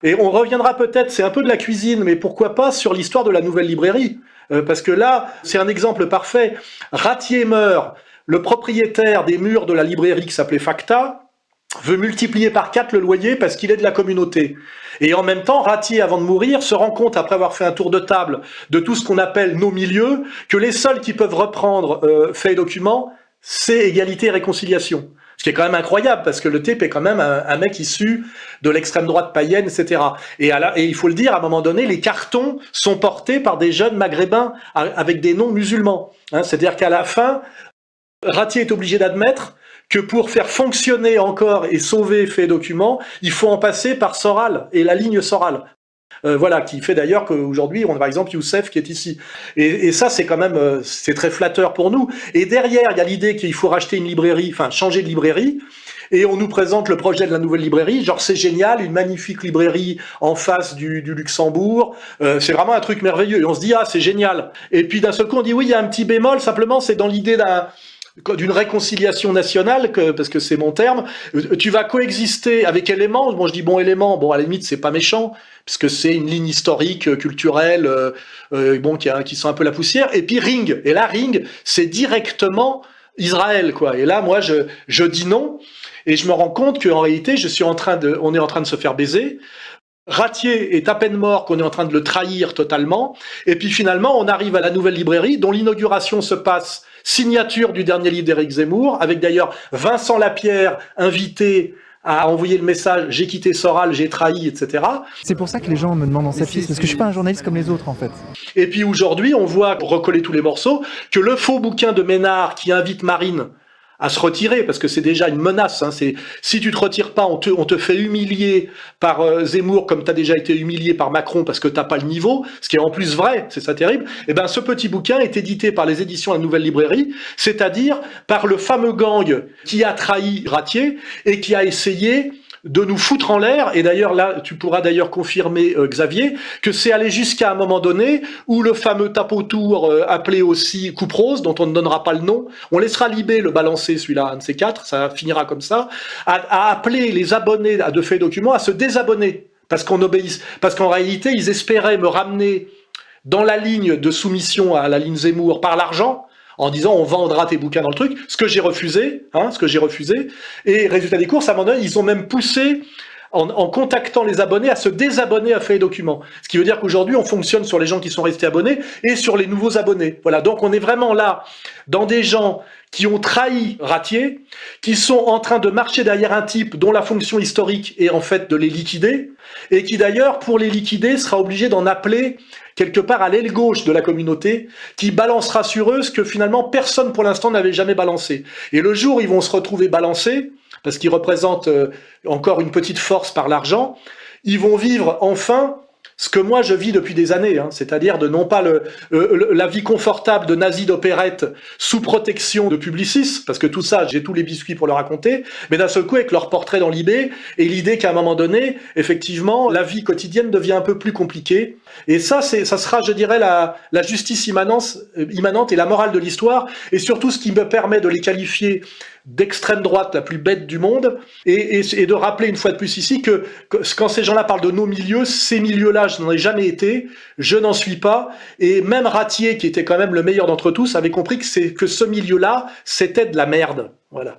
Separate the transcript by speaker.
Speaker 1: Et on reviendra peut-être, c'est un peu de la cuisine, mais pourquoi pas sur l'histoire de la nouvelle librairie. Parce que là, c'est un exemple parfait. Ratier meurt, le propriétaire des murs de la librairie qui s'appelait Facta veut multiplier par 4 le loyer parce qu'il est de la communauté. Et en même temps, Ratier, avant de mourir, se rend compte, après avoir fait un tour de table de tout ce qu'on appelle nos milieux, que les seuls qui peuvent reprendre faits et documents, c'est égalité et réconciliation. Ce qui est quand même incroyable, parce que le type est quand même un mec issu de l'extrême droite païenne, etc. Et il faut le dire, à un moment donné, les cartons sont portés par des jeunes maghrébins avec des noms musulmans. C'est-à-dire qu'à la fin, Ratier est obligé d'admettre que pour faire fonctionner encore et sauver Faits et Documents, il faut en passer par Soral et la ligne Soral. Voilà, qui fait d'ailleurs qu'aujourd'hui, on a par exemple Youssef qui est ici. Et ça, c'est quand même, c'est très flatteur pour nous. Et derrière, il y a l'idée qu'il faut racheter une librairie, enfin changer de librairie. Et on nous présente le projet de la nouvelle librairie, genre c'est génial, une magnifique librairie en face du Luxembourg, c'est vraiment un truc merveilleux. Et on se dit, ah c'est génial. Et puis d'un seul coup, on dit, oui, il y a un petit bémol, simplement c'est dans l'idée d'une réconciliation nationale, parce que c'est mon terme, tu vas coexister avec éléments, bon je dis bon élément, bon à la limite c'est pas méchant, puisque c'est une ligne historique, culturelle, bon qui sent un peu la poussière, et puis Ring, et là Ring c'est directement Israël quoi, et là moi je dis non, et je me rends compte qu'en réalité on est en train de se faire baiser. Ratier est à peine mort qu'on est en train de le trahir totalement. Et puis finalement, on arrive à la nouvelle librairie dont l'inauguration se passe signature du dernier livre d'Éric Zemmour, avec d'ailleurs Vincent Lapierre invité à envoyer le message « J'ai quitté Soral, j'ai trahi », etc.
Speaker 2: C'est pour ça que les gens me demandent en saphisme, parce que je suis pas un journaliste comme les autres en fait.
Speaker 1: Et puis aujourd'hui, on voit, pour recoller tous les morceaux, que le faux bouquin de Ménard qui invite Marine à se retirer, parce que c'est déjà une menace. Si tu te retires pas, on te fait humilier par Zemmour comme tu as déjà été humilié par Macron parce que t'as pas le niveau, ce qui est en plus vrai, c'est ça terrible. Et ben ce petit bouquin est édité par les éditions La Nouvelle Librairie, c'est-à-dire par le fameux gang qui a trahi Ratier et qui a essayé de nous foutre en l'air, et d'ailleurs là, tu pourras d'ailleurs confirmer, Xavier, que c'est allé jusqu'à un moment donné où le fameux tapotour appelé aussi Coupe Rose, dont on ne donnera pas le nom, on laissera Libé le balancer celui-là, un de ces quatre, ça finira comme ça, a appelé les abonnés de Faits et Documents à se désabonner, parce qu'en réalité, ils espéraient me ramener dans la ligne de soumission à la ligne Zemmour par l'argent, en disant on vendra tes bouquins dans le truc, ce que j'ai refusé, et résultat des courses, à un moment donné, ils ont même poussé, en contactant les abonnés, à se désabonner à Faits et Documents. Ce qui veut dire qu'aujourd'hui, on fonctionne sur les gens qui sont restés abonnés et sur les nouveaux abonnés. Voilà, donc on est vraiment là, dans des gens qui ont trahi Ratier, qui sont en train de marcher derrière un type dont la fonction historique est en fait de les liquider, et qui d'ailleurs, pour les liquider, sera obligé d'en appeler quelque part à l'aile gauche de la communauté, qui balancera sur eux ce que finalement personne pour l'instant n'avait jamais balancé. Et le jour où ils vont se retrouver balancés, parce qu'ils représentent encore une petite force par l'argent, ils vont vivre enfin ce que moi je vis depuis des années, c'est-à-dire de non pas la vie confortable de nazis d'opérette sous protection de Publicis, parce que tout ça, j'ai tous les biscuits pour le raconter, mais d'un seul coup avec leur portrait dans l'IB, et l'idée qu'à un moment donné, effectivement, la vie quotidienne devient un peu plus compliquée. Et ça sera, je dirais, la justice immanente et la morale de l'histoire, et surtout ce qui me permet de les qualifier d'extrême droite la plus bête du monde, et de rappeler une fois de plus ici que quand ces gens-là parlent de nos milieux, ces milieux-là, je n'en ai jamais été, je n'en suis pas, et même Ratier, qui était quand même le meilleur d'entre tous, avait compris que ce milieu-là, c'était de la merde. Voilà.